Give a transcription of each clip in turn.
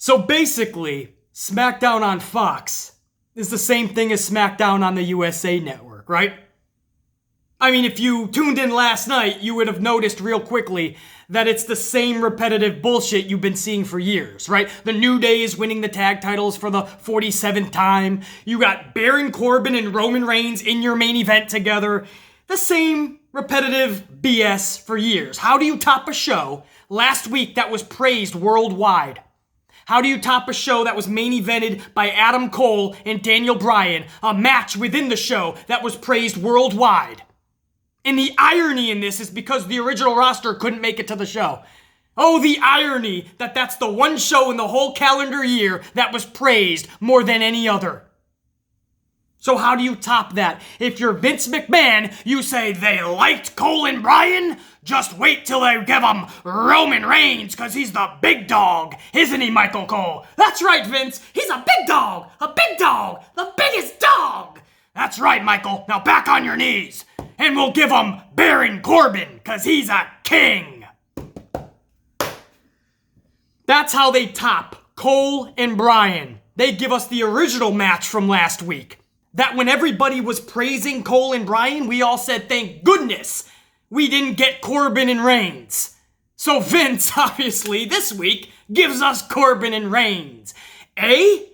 So basically, SmackDown on Fox is the same thing as SmackDown on the USA Network, right? I mean, if you tuned in last night, you would have noticed real quickly that it's the same repetitive bullshit you've been seeing for years, right? The New Day is winning the tag titles for the 47th time. You got Baron Corbin and Roman Reigns in your main event together. The same repetitive BS for years. How do you top a show last week that was praised worldwide? How do you top a show that was main evented by Adam Cole and Daniel Bryan, a match within the show that was praised worldwide? And the irony in this is because the original roster couldn't make it to the show. Oh, the irony that that's the one show in the whole calendar year that was praised more than any other. So how do you top that? If you're Vince McMahon, you say they liked Cole and Bryan? Just wait till they give him Roman Reigns, cause he's the big dog, isn't he, Michael Cole? That's right, Vince, he's a big dog, the biggest dog. That's right, Michael, now back on your knees. And we'll give him Baron Corbin, cause he's a king. That's how they top Cole and Bryan. They give us the original match from last week. That when everybody was praising Cole and Bryan, we all said, thank goodness we didn't get Corbin and Reigns. So Vince, obviously, this week, gives us Corbin and Reigns. A,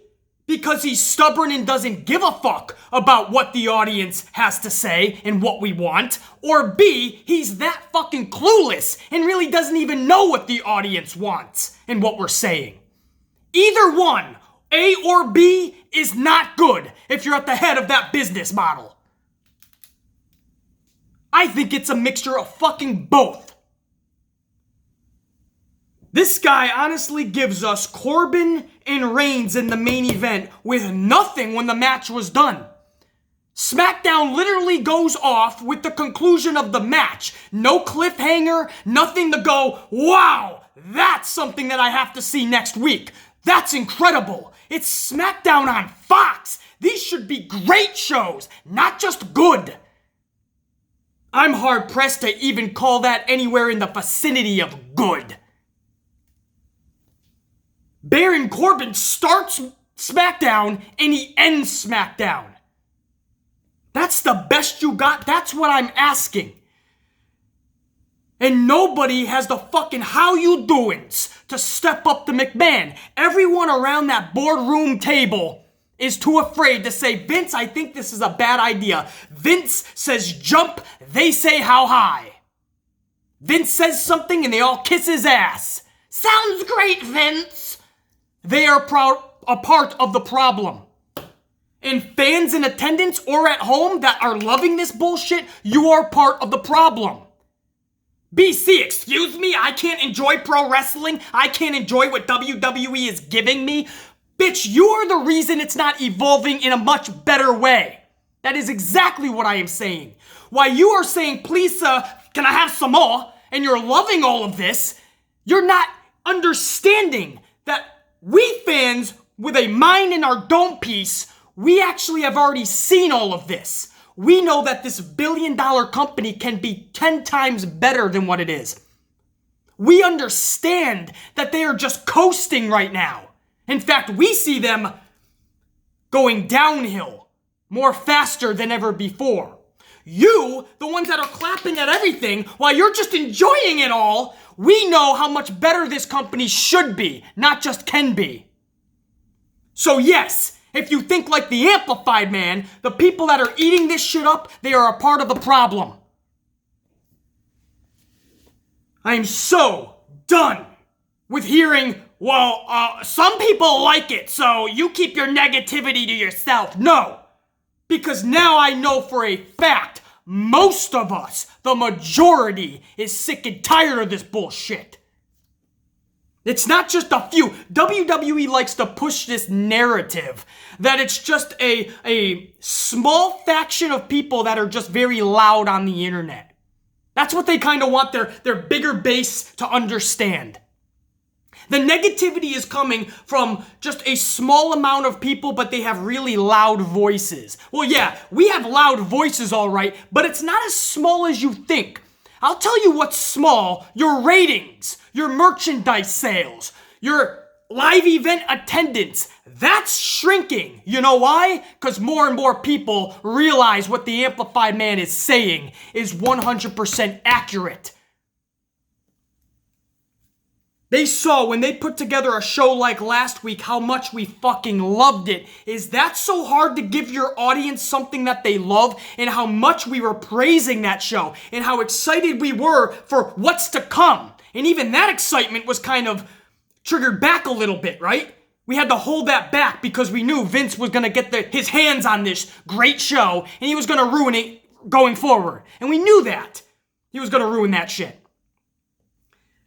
because he's stubborn and doesn't give a fuck about what the audience has to say and what we want. Or B, he's that fucking clueless and really doesn't even know what the audience wants and what we're saying. Either one, A or B, is not good if you're at the head of that business model. I think it's a mixture of fucking both. This guy honestly gives us Corbin and Reigns in the main event with nothing when the match was done. SmackDown literally goes off with the conclusion of the match. No cliffhanger, nothing to go, wow, that's something that I have to see next week. That's incredible. It's SmackDown on Fox. These should be great shows, not just good. I'm hard-pressed to even call that anywhere in the vicinity of good. Baron Corbin starts SmackDown and he ends SmackDown. That's the best you got? That's what I'm asking. And nobody has the fucking how you doings to step up to McMahon. Everyone around that boardroom table is too afraid to say, Vince, I think this is a bad idea. Vince says jump, they say how high. Vince says something and they all kiss his ass. Sounds great, Vince. They are a part of the problem. And fans in attendance or at home that are loving this bullshit, you are part of the problem. BC, excuse me? I can't enjoy pro wrestling? I can't enjoy what WWE is giving me? Bitch, you are the reason it's not evolving in a much better way. That is exactly what I am saying. While you are saying, please, can I have some more? And you're loving all of this, you're not understanding that we fans with a mind in our dome piece, we actually have already seen all of this. We know that this billion-dollar company can be 10 times better than what it is. We understand that they are just coasting right now. In fact, we see them going downhill more faster than ever before. You, the ones that are clapping at everything, while you're just enjoying it all, we know how much better this company should be, not just can be. So yes, if you think like the Amplified Man, the people that are eating this shit up, they are a part of the problem. I am so done with hearing, well, some people like it, so you keep your negativity to yourself. No, because now I know for a fact, most of us, the majority, is sick and tired of this bullshit. It's not just a few. WWE likes to push this narrative that it's just a small faction of people that are just very loud on the internet. That's what they kind of want their bigger base to understand. The negativity is coming from just a small amount of people, but they have really loud voices. Well, yeah, we have loud voices, all right, but it's not as small as you think. I'll tell you what's small: your ratings, your merchandise sales, your live event attendance, that's shrinking. You know why? Because more and more people realize what the Amplified Man is saying is 100% accurate. They saw when they put together a show like last week how much we fucking loved it. Is that so hard to give your audience something that they love, and how much we were praising that show and how excited we were for what's to come? And even that excitement was kind of triggered back a little bit, right? We had to hold that back because we knew Vince was going to get his hands on this great show and he was going to ruin it going forward. And we knew that. He was going to ruin that shit.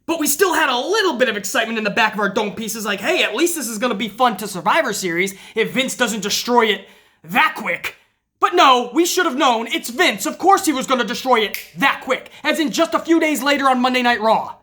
But we still had a little bit of excitement in the back of our dome pieces, like, hey, at least this is going to be fun to Survivor Series if Vince doesn't destroy it that quick. But no, we should have known. It's Vince. Of course he was going to destroy it that quick. As in just a few days later on Monday Night Raw.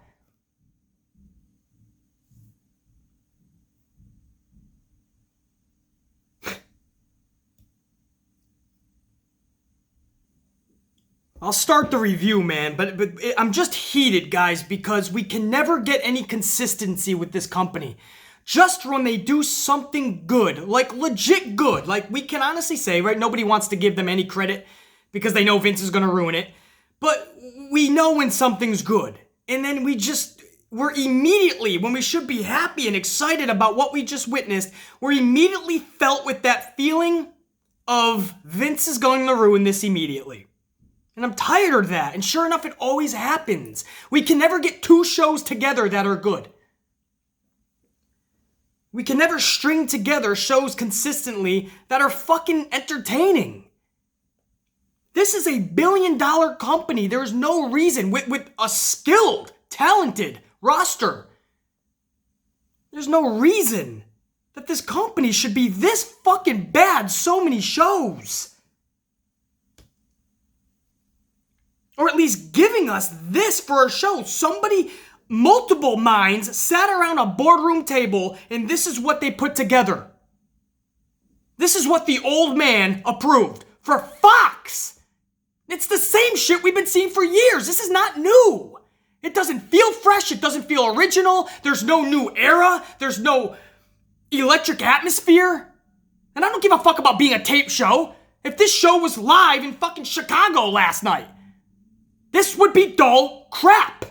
I'll start the review, man, but I'm just heated, guys, because we can never get any consistency with this company. Just when they do something good, like legit good, like we can honestly say, right, nobody wants to give them any credit because they know Vince is going to ruin it, but we know when something's good. And then we're immediately, when we should be happy and excited about what we just witnessed, we're immediately felt with that feeling of Vince is going to ruin this immediately. And I'm tired of that. And sure enough, it always happens. We can never get two shows together that are good. We can never string together shows consistently that are fucking entertaining. This is a billion-dollar company. There's no reason, with a skilled, talented roster, there's no reason that this company should be this fucking bad so many shows. Or at least giving us this for a show. Somebody, multiple minds, sat around a boardroom table and this is what they put together. This is what the old man approved for Fox. It's the same shit we've been seeing for years. This is not new. It doesn't feel fresh. It doesn't feel original. There's no new era. There's no electric atmosphere. And I don't give a fuck about being a tape show. If this show was live in fucking Chicago last night, this would be dull crap.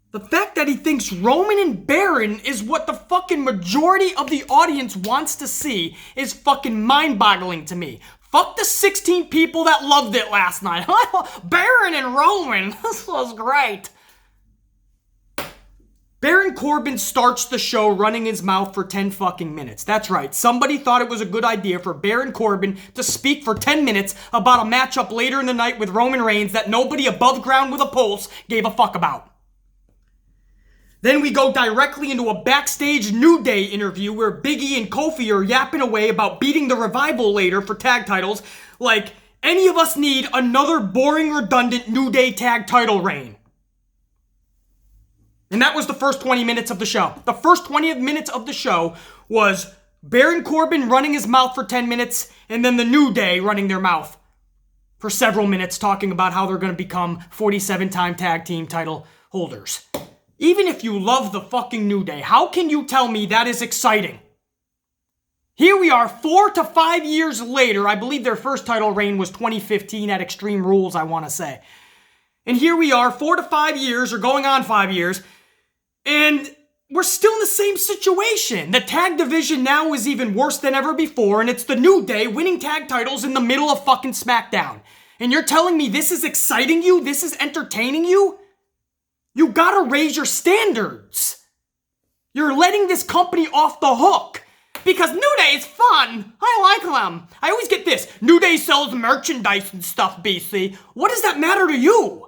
The fact that he thinks Roman and Baron is what the fucking majority of the audience wants to see is fucking mind-boggling to me. Fuck the 16 people that loved it last night. Baron and Roman, this was great. Baron Corbin starts the show running his mouth for 10 fucking minutes. That's right. Somebody thought it was a good idea for Baron Corbin to speak for 10 minutes about a matchup later in the night with Roman Reigns that nobody above ground with a pulse gave a fuck about. Then we go directly into a backstage New Day interview where Big E and Kofi are yapping away about beating the Revival later for tag titles, like any of us need another boring, redundant New Day tag title reign. And that was the first 20 minutes of the show. The first 20 minutes of the show was Baron Corbin running his mouth for 10 minutes, and then the New Day running their mouth for several minutes, talking about how they're going to become 47-time tag team title holders. Even if you love the fucking New Day, how can you tell me that is exciting? Here we are 4 to 5 years later. I believe their first title reign was 2015 at Extreme Rules, I want to say. And here we are 4 to 5 years, or going on 5 years, and we're still in the same situation. The tag division now is even worse than ever before, and it's the New Day winning tag titles in the middle of fucking Smackdown. And you're telling me this is exciting you? This is entertaining you? You gotta raise your standards. You're letting this company off the hook. Because New Day is fun. I like them. I always get this. New Day sells merchandise and stuff, BC. What does that matter to you?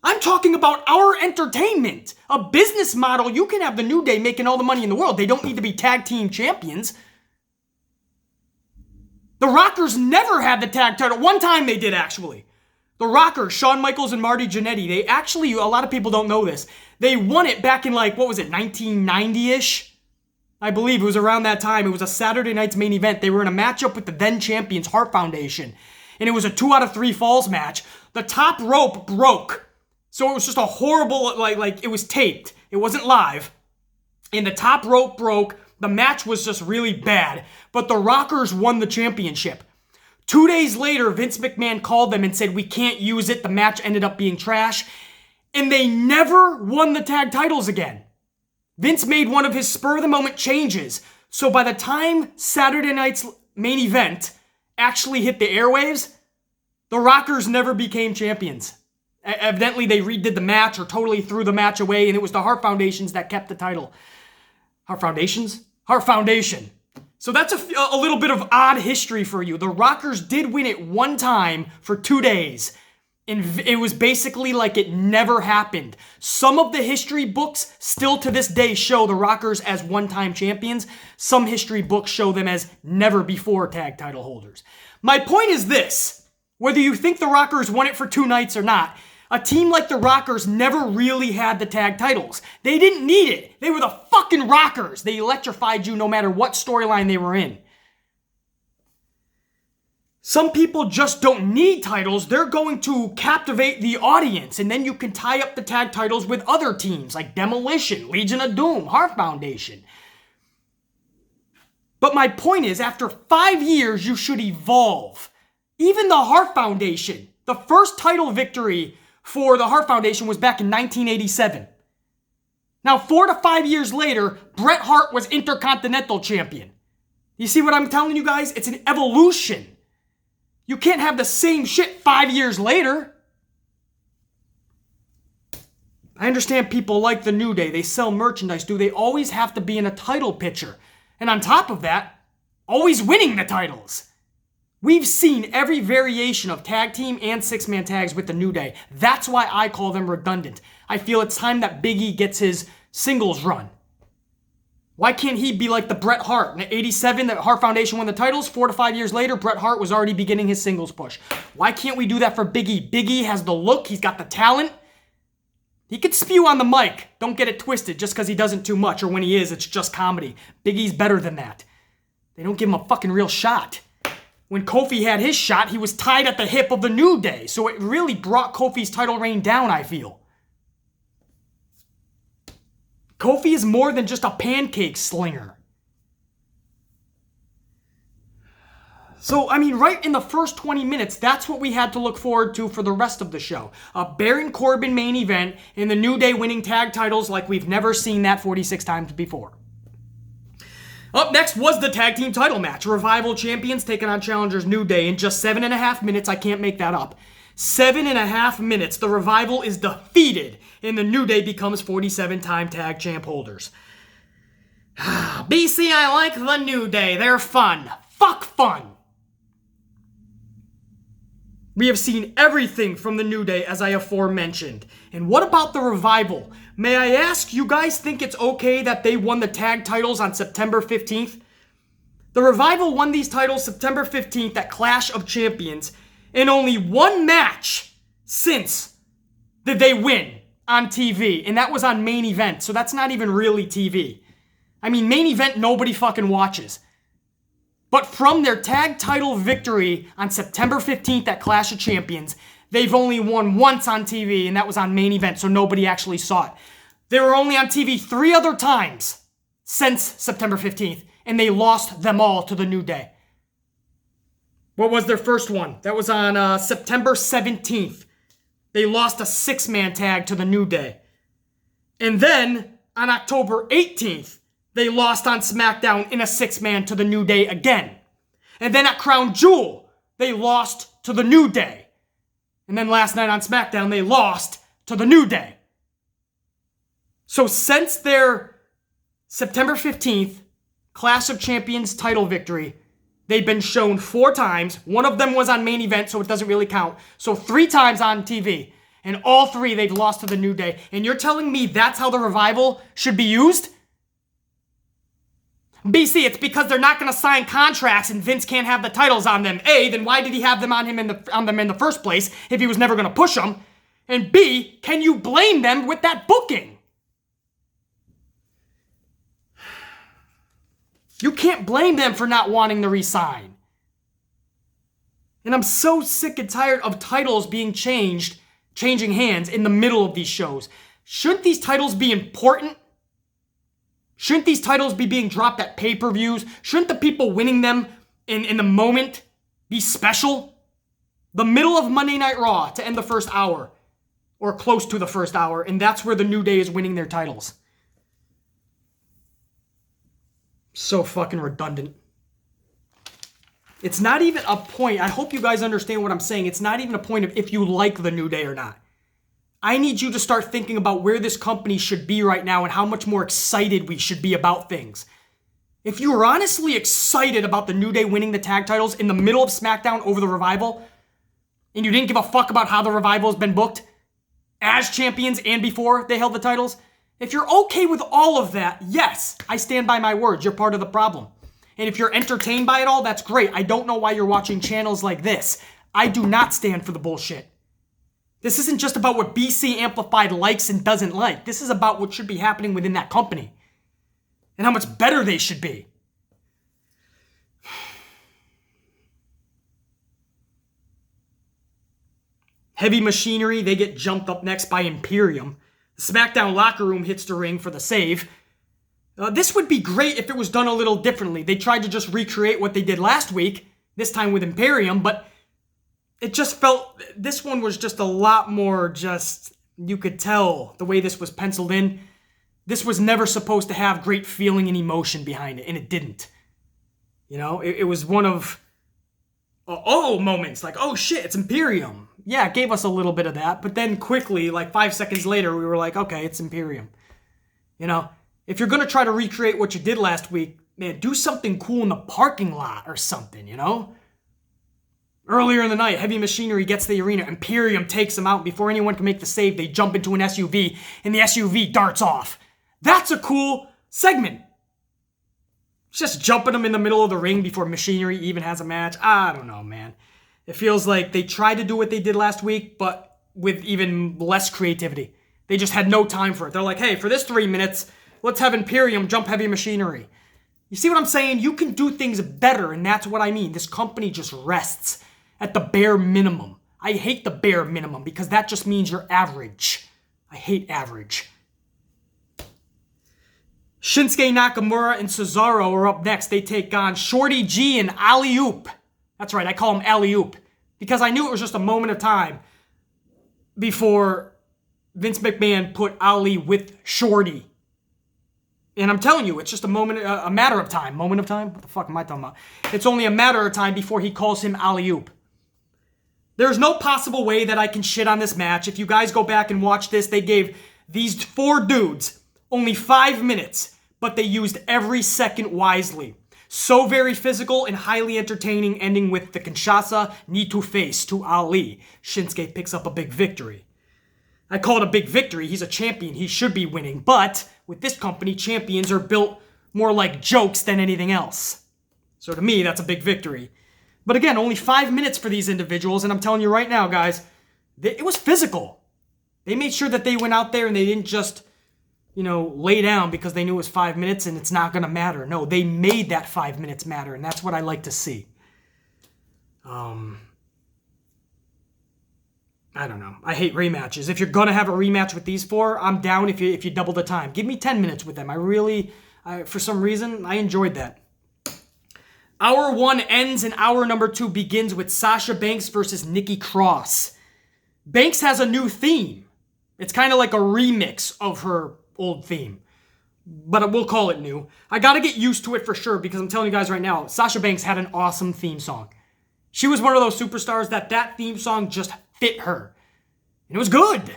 I'm talking about our entertainment. A business model, you can have the New Day making all the money in the world. They don't need to be tag team champions. The Rockers never had the tag title. One time they did, actually. The Rockers, Shawn Michaels and Marty Jannetty, they actually, a lot of people don't know this, they won it back in 1990-ish? I believe it was around that time. It was a Saturday night's main event. They were in a matchup with the then champions, Hart Foundation. and it was a 2 out of 3 falls match. The top rope broke. So it was just a horrible, like it was taped. It wasn't live. And the top rope broke. The match was just really bad. But the Rockers won the championship. 2 days later, Vince McMahon called them and said, we can't use it. The match ended up being trash. And they never won the tag titles again. Vince made one of his spur-of-the-moment changes. So by the time Saturday night's main event actually hit the airwaves, the Rockers never became champions. Evidently, they redid the match or totally threw the match away, and it was the Hart Foundations that kept the title. Hart Foundations? Hart Foundation. So that's a little bit of odd history for you. The Rockers did win it one time for 2 days. And it was basically like it never happened. Some of the history books still to this day show the Rockers as one-time champions. Some history books show them as never before tag title holders. My point is this. Whether you think the Rockers won it for 2 nights or not, a team like the Rockers never really had the tag titles. They didn't need it. They were the fucking Rockers. They electrified you no matter what storyline they were in. Some people just don't need titles. They're going to captivate the audience, and then you can tie up the tag titles with other teams like Demolition, Legion of Doom, Hart Foundation. But my point is, after 5 years, you should evolve. Even the Hart Foundation, the first title victory for the Hart Foundation was back in 1987. Now, 4 to 5 years later, Bret Hart was Intercontinental Champion. You see what I'm telling you guys? It's an evolution. You can't have the same shit 5 years later. I understand people like the New Day. They sell merchandise. Do they always have to be in a title picture? And on top of that, always winning the titles. We've seen every variation of tag team and 6-man tags with the New Day. That's why I call them redundant. I feel it's time that Big E gets his singles run. Why can't he be like the Bret Hart? In 87, the Hart Foundation won the titles. 4 to 5 years later, Bret Hart was already beginning his singles push. Why can't we do that for Big E? Big E has the look. He's got the talent. He could spew on the mic. Don't get it twisted just because he doesn't too much, or when he is, it's just comedy. Big E's better than that. They don't give him a fucking real shot. When Kofi had his shot, he was tied at the hip of the New Day. So it really brought Kofi's title reign down, I feel. Kofi is more than just a pancake slinger. So, I mean, right in the first 20 minutes, that's what we had to look forward to for the rest of the show. A Baron Corbin main event and the New Day winning tag titles like we've never seen that 46 times before. Up next was the tag team title match. Revival champions taking on challengers New Day in just 7.5 minutes. I can't make that up. 7.5 minutes. The Revival is defeated, and the New Day becomes 47-time tag champ holders. BC, I like the New Day. They're fun. Fuck fun. We have seen everything from the New Day, as I aforementioned. And what about the Revival? May I ask, you guys think it's okay that they won the tag titles on September 15th? The Revival won these titles September 15th at Clash of Champions, in only one match since did they win on TV, and that was on Main Event, so that's not even really TV. I mean, Main Event nobody fucking watches. But from their tag title victory on September 15th at Clash of Champions, they've only won once on TV, and that was on Main Event, so nobody actually saw it. They were only on TV 3 other times since September 15th, and they lost them all to the New Day. What was their first one? That was on September 17th. They lost a 6-man tag to the New Day. And then, on October 18th, they lost on SmackDown in a 6-man to the New Day again. And then at Crown Jewel, they lost to the New Day. And then last night on SmackDown, they lost to the New Day. So since their September 15th Clash of Champions title victory, they've been shown 4 times. One of them was on Main Event, so it doesn't really count. So 3 times on TV. And all 3 they've lost to the New Day. And you're telling me that's how the Revival should be used? BC, it's because they're not going to sign contracts and Vince can't have the titles on them. A, then why did he have them on them in the first place if he was never going to push them? And B, can you blame them with that booking? You can't blame them for not wanting to resign. And I'm so sick and tired of titles being changing hands in the middle of these shows. Shouldn't these titles be important? Shouldn't these titles be being dropped at pay-per-views? Shouldn't the people winning them in the moment be special? The middle of Monday Night Raw to end the first hour, or close to the first hour, and that's where the New Day is winning their titles. So fucking redundant. It's not even a point. I hope you guys understand what I'm saying. It's not even a point of if you like the New Day or not. I need you to start thinking about where this company should be right now and how much more excited we should be about things. If you were honestly excited about the New Day winning the tag titles in the middle of SmackDown over the Revival, and you didn't give a fuck about how the Revival has been booked as champions and before they held the titles, if you're okay with all of that, yes, I stand by my words. You're part of the problem. And if you're entertained by it all, that's great. I don't know why you're watching channels like this. I do not stand for the bullshit. This isn't just about what BC Amplified likes and doesn't like. This is about what should be happening within that company and how much better they should be. Heavy Machinery, they get jumped up next by Imperium. The SmackDown locker room hits the ring for the save. This would be great if it was done a little differently. They tried to just recreate what they did last week, this time with Imperium, but it just felt, this one was just a lot more just, you could tell the way this was penciled in. This was never supposed to have great feeling and emotion behind it, and it didn't. You know, it was one of, moments, like, oh shit, it's Imperium. Yeah, it gave us a little bit of that, but then quickly, like 5 seconds later, we were like, okay, it's Imperium. You know, if you're going to try to recreate what you did last week, man, do something cool in the parking lot or something, you know? Earlier in the night, Heavy Machinery gets to the arena. Imperium takes them out. Before anyone can make the save, they jump into an SUV, and the SUV darts off. That's a cool segment. Just jumping them in the middle of the ring before Machinery even has a match. I don't know, man. It feels like they tried to do what they did last week, but with even less creativity. They just had no time for it. They're like, hey, for this 3 minutes, let's have Imperium jump Heavy Machinery. You see what I'm saying? You can do things better, and that's what I mean. This company just rests at the bare minimum. I hate the bare minimum because that just means you're average. I hate average. Shinsuke Nakamura and Cesaro are up next. They take on Shorty G and Alley Oop. That's right, I call him Alley Oop because I knew it was just a moment of time before Vince McMahon put Ali with Shorty. And I'm telling you, it's just a matter of time. Moment of time? What the fuck am I talking about? It's only a matter of time before he calls him Alley Oop. There's no possible way that I can shit on this match. If you guys go back and watch this, they gave these 4 dudes only 5 minutes, but they used every second wisely. So very physical and highly entertaining, ending with the Kinshasa knee to face to Ali. Shinsuke picks up a big victory. I call it a big victory. He's a champion. He should be winning. But with this company, champions are built more like jokes than anything else. So to me, that's a big victory. But again, only 5 minutes for these individuals. And I'm telling you right now, guys, it was physical. They made sure that they went out there and they didn't just, lay down because they knew it was 5 minutes and it's not going to matter. No, they made that 5 minutes matter. And that's what I like to see. I don't know. I hate rematches. If you're going to have a rematch with these 4, I'm down if you double the time. Give me 10 minutes with them. For some reason, I enjoyed that. Hour 1 ends and hour number 2 begins with Sasha Banks versus Nikki Cross. Banks has a new theme. It's kind of like a remix of her old theme. But we'll call it new. I got to get used to it for sure because I'm telling you guys right now, Sasha Banks had an awesome theme song. She was one of those superstars that theme song just fit her. And it was good.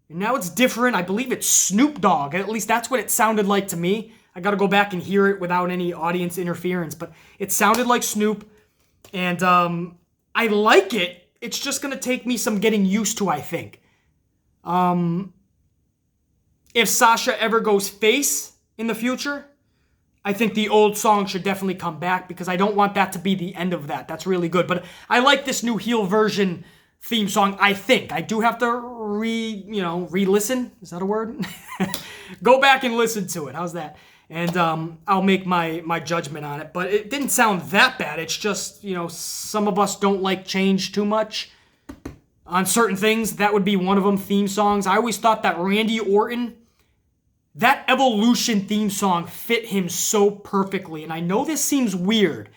And now it's different. I believe it's Snoop Dogg. At least that's what it sounded like to me. I got to go back and hear it without any audience interference. But it sounded like Snoop. And I like it. It's just going to take me some getting used to, I think. If Sasha ever goes face in the future, I think the old song should definitely come back because I don't want that to be the end of that. That's really good. But I like this new heel version theme song, I think. I do have to re-listen. Is that a word? Go back and listen to it. How's that? And I'll make my judgment on it. But it didn't sound that bad. It's just, some of us don't like change too much on certain things. That would be one of them, theme songs. I always thought that Randy Orton, that Evolution theme song fit him so perfectly. And I know this seems weird,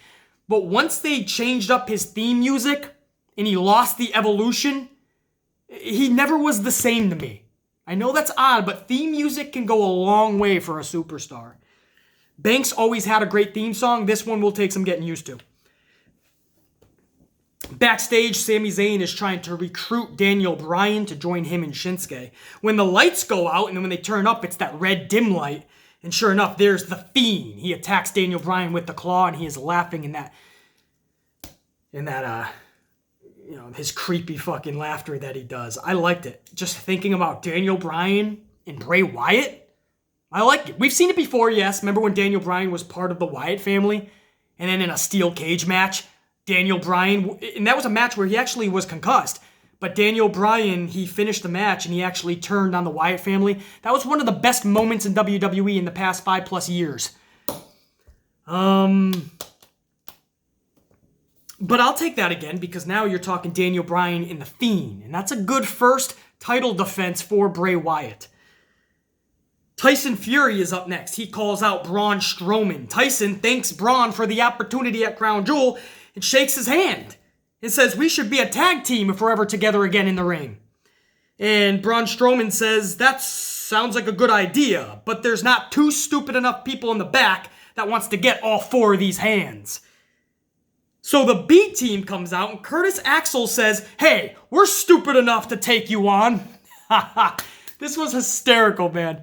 but once they changed up his theme music and he lost the Evolution, he never was the same to me. I know that's odd, but theme music can go a long way for a superstar. Banks always had a great theme song. This one will take some getting used to. Backstage, Sami Zayn is trying to recruit Daniel Bryan to join him and Shinsuke. When the lights go out and then when they turn up, it's that red dim light. And sure enough, there's the Fiend. He attacks Daniel Bryan with the claw and he is laughing in that his creepy fucking laughter that he does. I liked it. Just thinking about Daniel Bryan and Bray Wyatt, I like it. We've seen it before, yes. Remember when Daniel Bryan was part of the Wyatt family? And then in a steel cage match, Daniel Bryan, and that was a match where he actually was concussed. But Daniel Bryan, he finished the match and he actually turned on the Wyatt family. That was one of the best moments in WWE in the past 5+ years. But I'll take that again because now you're talking Daniel Bryan and The Fiend. And that's a good first title defense for Bray Wyatt. Tyson Fury is up next. He calls out Braun Strowman. Tyson thanks Braun for the opportunity at Crown Jewel and shakes his hand and says, "We should be a tag team if we're ever together again in the ring." And Braun Strowman says, "That sounds like a good idea, but there's not two stupid enough people in the back that wants to get all 4 of these hands." So the B team comes out and Curtis Axel says, "Hey, we're stupid enough to take you on." This was hysterical, man.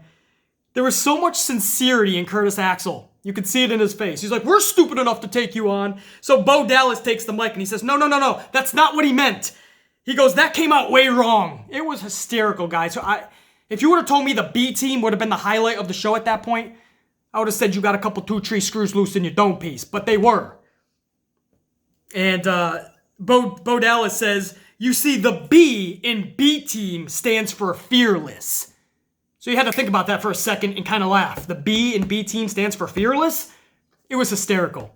There was so much sincerity in Curtis Axel. You could see it in his face. He's like, "We're stupid enough to take you on." So Bo Dallas takes the mic and he says, No. That's not what he meant. He goes, "That came out way wrong." It was hysterical, guys. So if you would have told me the B team would have been the highlight of the show at that point, I would have said you got a couple 2-3 screws loose in your dome piece. But they were. And Bo Dallas says, "You see, the B in B team stands for fearless." So you had to think about that for a second and kind of laugh. The B in B team stands for fearless? It was hysterical.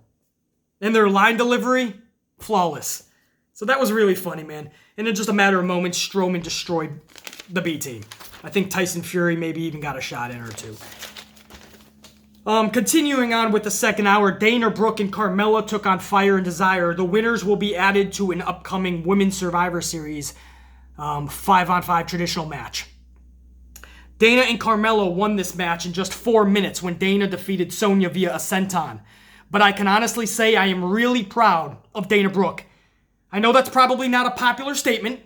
And their line delivery, flawless. So that was really funny, man. And in just a matter of moments, Strowman destroyed the B team. I think Tyson Fury maybe even got a shot in or two. Continuing on with the second hour, Dana Brooke and Carmella took on Fire and Desire. The winners will be added to an upcoming Women's Survivor Series 5-on-5 traditional match. Dana and Carmella won this match in just 4 minutes when Dana defeated Sonya via a senton. But I can honestly say I am really proud of Dana Brooke. I know that's probably not a popular statement,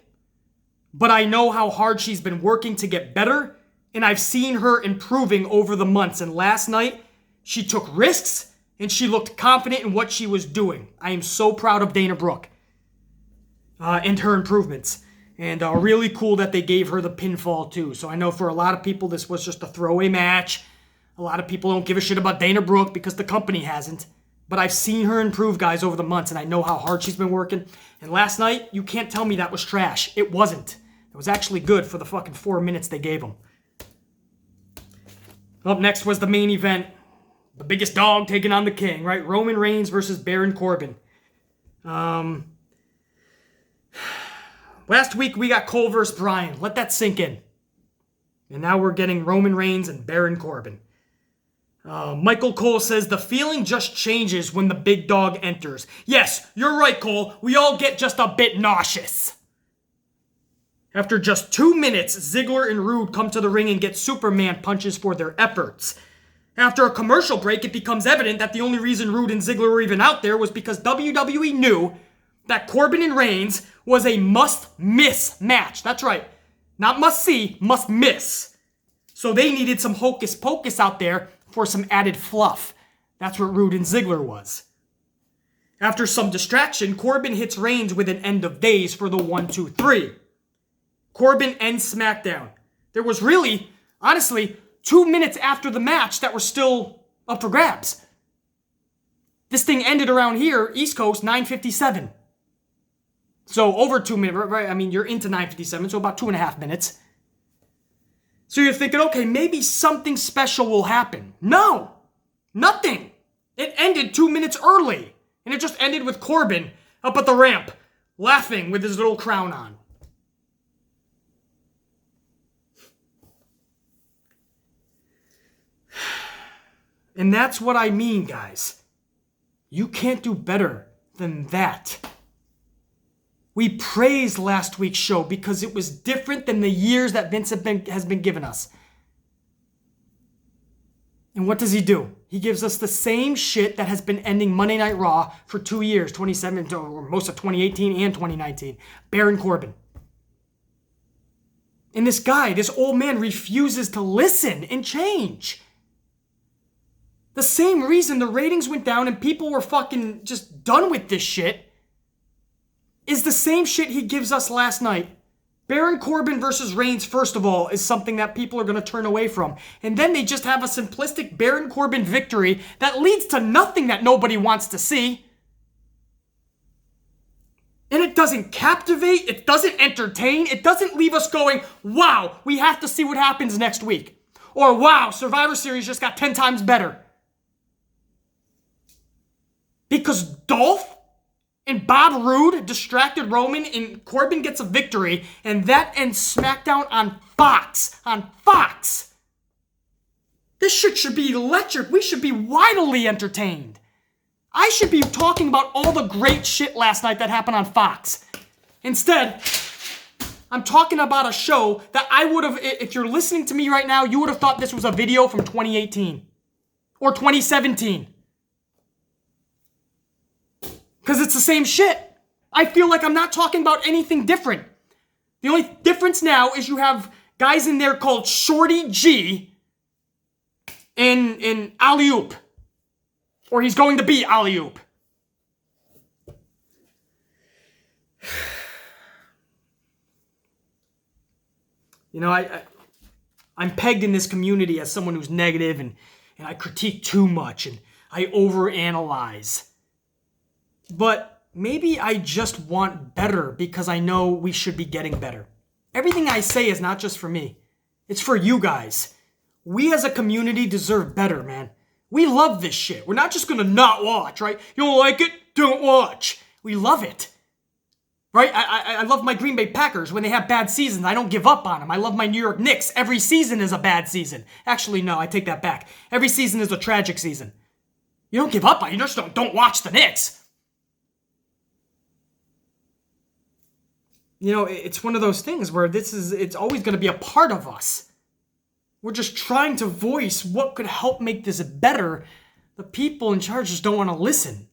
but I know how hard she's been working to get better, and I've seen her improving over the months. And last night, she took risks, and she looked confident in what she was doing. I am so proud of Dana Brooke and her improvements. And really cool that they gave her the pinfall too. So I know for a lot of people this was just a throwaway match. A lot of people don't give a shit about Dana Brooke because the company hasn't. But I've seen her improve, guys, over the months, and I know how hard she's been working. And last night, you can't tell me that was trash. It wasn't. It was actually good for the fucking 4 minutes they gave them. Up next was the main event. The biggest dog taking on the king, right? Roman Reigns versus Baron Corbin. Last week, we got Cole versus Bryan. Let that sink in. And now we're getting Roman Reigns and Baron Corbin. Michael Cole says, "The feeling just changes when the big dog enters." Yes, you're right, Cole. We all get just a bit nauseous. After just 2 minutes, Ziggler and Rude come to the ring and get Superman punches for their efforts. After a commercial break, it becomes evident that the only reason Rude and Ziggler were even out there was because WWE knew that Corbin and Reigns was a must-miss match. That's right. Not must-see, must-miss. So they needed some hocus-pocus out there for some added fluff. That's what Rude and Ziggler was. After some distraction, Corbin hits Reigns with an end of days for the 1-2-3. Corbin ends SmackDown. There was really, honestly, 2 minutes after the match that were still up for grabs. This thing ended around here, East Coast, 9:57. So over 2 minutes, right? I mean, you're into 9:57, so about 2.5 minutes. So you're thinking, okay, maybe something special will happen. No! Nothing. It ended 2 minutes early. And it just ended with Corbin up at the ramp, laughing with his little crown on. And that's what I mean, guys. You can't do better than that. We praised last week's show because it was different than the years that Vince has been giving us. And what does he do? He gives us the same shit that has been ending Monday Night Raw for 2 years, 2017, or most of 2018 and 2019. Baron Corbin. And this guy, this old man, refuses to listen and change. The same reason the ratings went down and people were fucking just done with this shit is the same shit he gives us last night. Baron Corbin versus Reigns, first of all, is something that people are going to turn away from. And then they just have a simplistic Baron Corbin victory that leads to nothing that nobody wants to see. And it doesn't captivate, it doesn't entertain, it doesn't leave us going, wow, we have to see what happens next week. Or wow, Survivor Series just got 10 times better. Because Dolph and Bob Roode distracted Roman and Corbin gets a victory, and that ends SmackDown on Fox. On Fox. This shit should be electric. We should be widely entertained. I should be talking about all the great shit last night that happened on Fox. Instead, I'm talking about a show that I would have, if you're listening to me right now, you would have thought this was a video from 2018 or 2017. Because it's the same shit. I feel like I'm not talking about anything different. The only difference now is you have guys in there called Shorty G and Alley-Oop. Or he's going to be Alley-Oop. You know, I'm pegged in this community as someone who's negative and I critique too much and I overanalyze. But maybe I just want better because I know we should be getting better. Everything I say is not just for me. It's for you guys. We as a community deserve better, man. We love this shit. We're not just gonna not watch, right? You don't like it? Don't watch. We love it. Right? I love my Green Bay Packers when they have bad seasons. I don't give up on them. I love my New York Knicks. Every season is a bad season. Actually, no, I take that back. Every season is a tragic season. You don't give up on it. You just don't watch the Knicks. You know, it's one of those things where it's always going to be a part of us. We're just trying to voice what could help make this better. The people in charge just don't want to listen.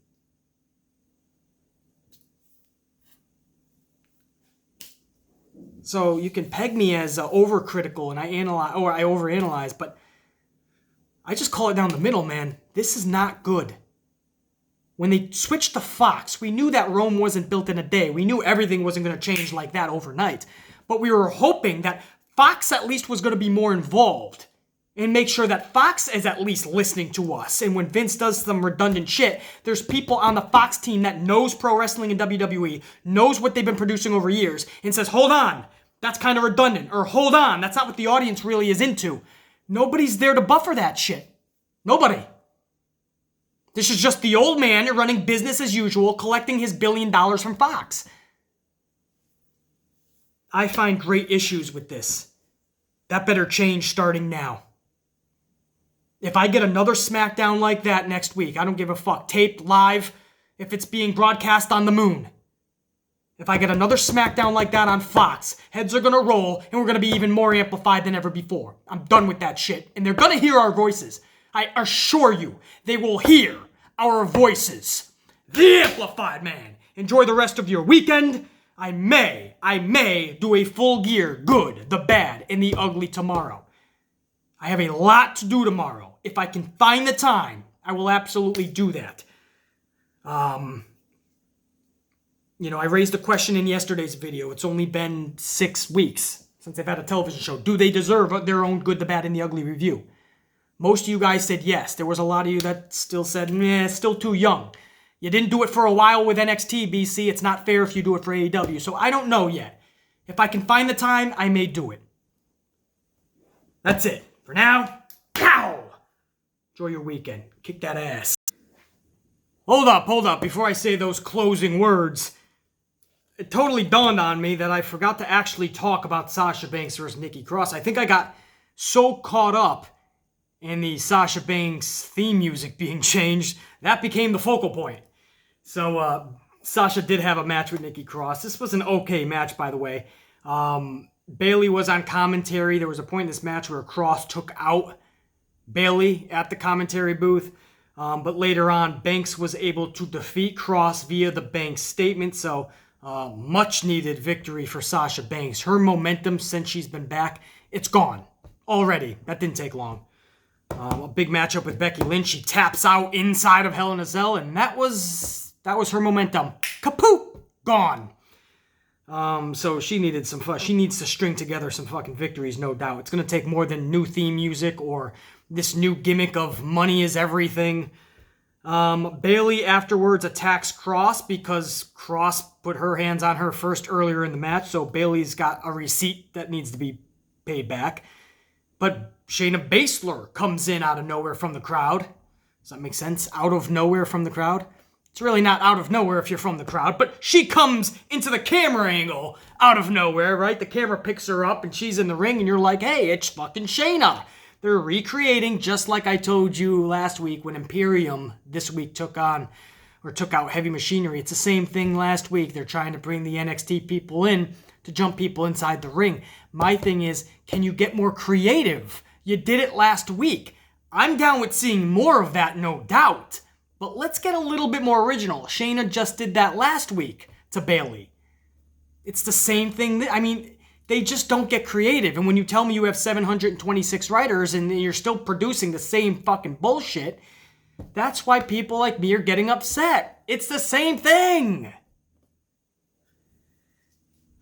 So you can peg me as overcritical and I overanalyze, but I just call it down the middle, man. This is not good. When they switched to Fox, we knew that Rome wasn't built in a day. We knew everything wasn't going to change like that overnight. But we were hoping that Fox at least was going to be more involved and make sure that Fox is at least listening to us. And when Vince does some redundant shit, there's people on the Fox team that knows pro wrestling and WWE, knows what they've been producing over years, and says, hold on, that's kind of redundant. Or hold on, that's not what the audience really is into. Nobody's there to buffer that shit. Nobody. This is just the old man running business as usual, collecting his $1 billion from Fox. I find great issues with this. That better change starting now. If I get another SmackDown like that next week, I don't give a fuck. Taped, live, if it's being broadcast on the moon. If I get another SmackDown like that on Fox, heads are gonna roll and we're gonna be even more amplified than ever before. I'm done with that shit. And they're gonna hear our voices. I assure you, they will hear our voices. The Amplified Man. Enjoy the rest of your weekend. I may do a full gear, good, the bad, and the ugly tomorrow. I have a lot to do tomorrow. If I can find the time, I will absolutely do that. You know, I raised a question in yesterday's video. It's only been 6 weeks since they've had a television show. Do they deserve their own good, the bad, and the ugly review? Most of you guys said yes. There was a lot of you that still said, meh, still too young. You didn't do it for a while with NXT, BC. It's not fair if you do it for AEW. So I don't know yet. If I can find the time, I may do it. That's it. For now, pow! Enjoy your weekend. Kick that ass. Hold up. Before I say those closing words, it totally dawned on me that I forgot to actually talk about Sasha Banks versus Nikki Cross. I think I got so caught up in the Sasha Banks theme music being changed, that became the focal point. So, Sasha did have a match with Nikki Cross. This was an okay match, by the way. Bayley was on commentary. There was a point in this match where Cross took out Bayley at the commentary booth. But later on, Banks was able to defeat Cross via the Banks statement. So, much needed victory for Sasha Banks. Her momentum since she's been back, it's gone already. That didn't take long. A big matchup with Becky Lynch. She taps out inside of Hell in a Cell, and that was her momentum. Kaput! Gone. So she needed some fun. She needs to string together some fucking victories, no doubt. It's going to take more than new theme music or this new gimmick of money is everything. Bayley afterwards attacks Cross because Cross put her hands on her first earlier in the match, so Bayley's got a receipt that needs to be paid back. But Shayna Baszler comes in out of nowhere from the crowd. Does that make sense? Out of nowhere from the crowd? It's really not out of nowhere if you're from the crowd, but she comes into the camera angle out of nowhere, right? The camera picks her up and she's in the ring and you're like, hey, it's fucking Shayna. They're recreating, just like I told you last week when Imperium this week took out Heavy Machinery. It's the same thing last week. They're trying to bring the NXT people in to jump people inside the ring. My thing is, can you get more creative? You did it last week. I'm down with seeing more of that, no doubt. But let's get a little bit more original. Shayna just did that last week to Bayley. It's the same thing. I mean, they just don't get creative. And when you tell me you have 726 writers and you're still producing the same fucking bullshit, that's why people like me are getting upset. It's the same thing.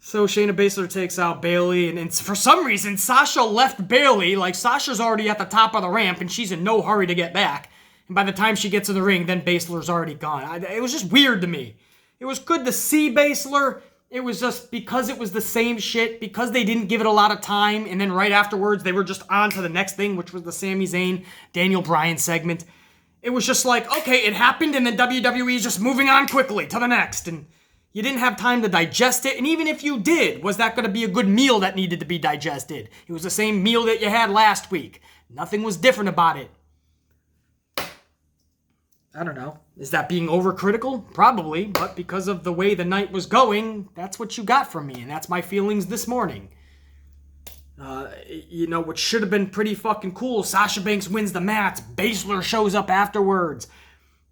So Shayna Baszler takes out Bayley, and for some reason, Sasha left Bayley. Like, Sasha's already at the top of the ramp, and she's in no hurry to get back. And by the time she gets in the ring, then Baszler's already gone. It was just weird to me. It was good to see Baszler. It was just because it was the same shit, because they didn't give it a lot of time, and then right afterwards, they were just on to the next thing, which was the Sami Zayn, Daniel Bryan segment. It was just like, okay, it happened, and then WWE is just moving on quickly to the next, and you didn't have time to digest it, and even if you did, was that going to be a good meal that needed to be digested? It was the same meal that you had last week. Nothing was different about it. I don't know. Is that being overcritical? Probably, but because of the way the night was going, that's what you got from me, and that's my feelings this morning. What should have been pretty fucking cool, Sasha Banks wins the match, Baszler shows up afterwards.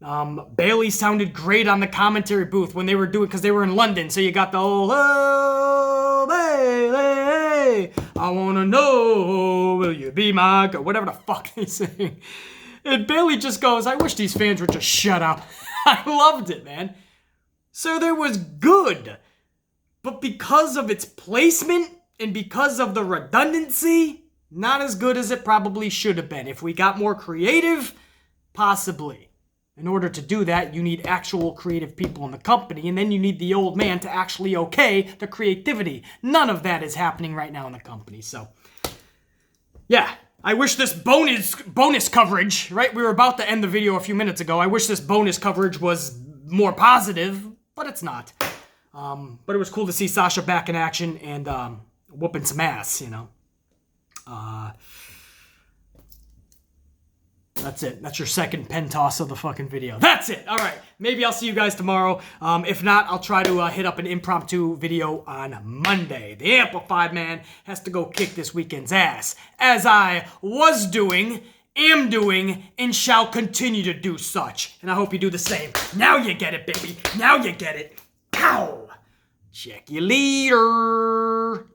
Bayley sounded great on the commentary booth when they were doing, because they were in London, so you got the whole, oh, Bayley, I wanna know, will you be my girl, whatever the fuck they sing. And Bayley just goes, I wish these fans would just shut up. I loved it, man. So there was good, but because of its placement and because of the redundancy, not as good as it probably should have been. If we got more creative, possibly. In order to do that, you need actual creative people in the company, and then you need the old man to actually okay the creativity. None of that is happening right now in the company, so yeah. I wish this bonus coverage, right? We were about to end the video a few minutes ago. I wish this bonus coverage was more positive, but it's not. But it was cool to see Sasha back in action and whooping some ass, you know. That's it. That's your second pen toss of the fucking video. That's it. All right. Maybe I'll see you guys tomorrow. If not, I'll try to hit up an impromptu video on Monday. The Amplified Man has to go kick this weekend's ass, as I was doing, am doing, and shall continue to do such. And I hope you do the same. Now you get it, baby. Now you get it. Pow! Check you later.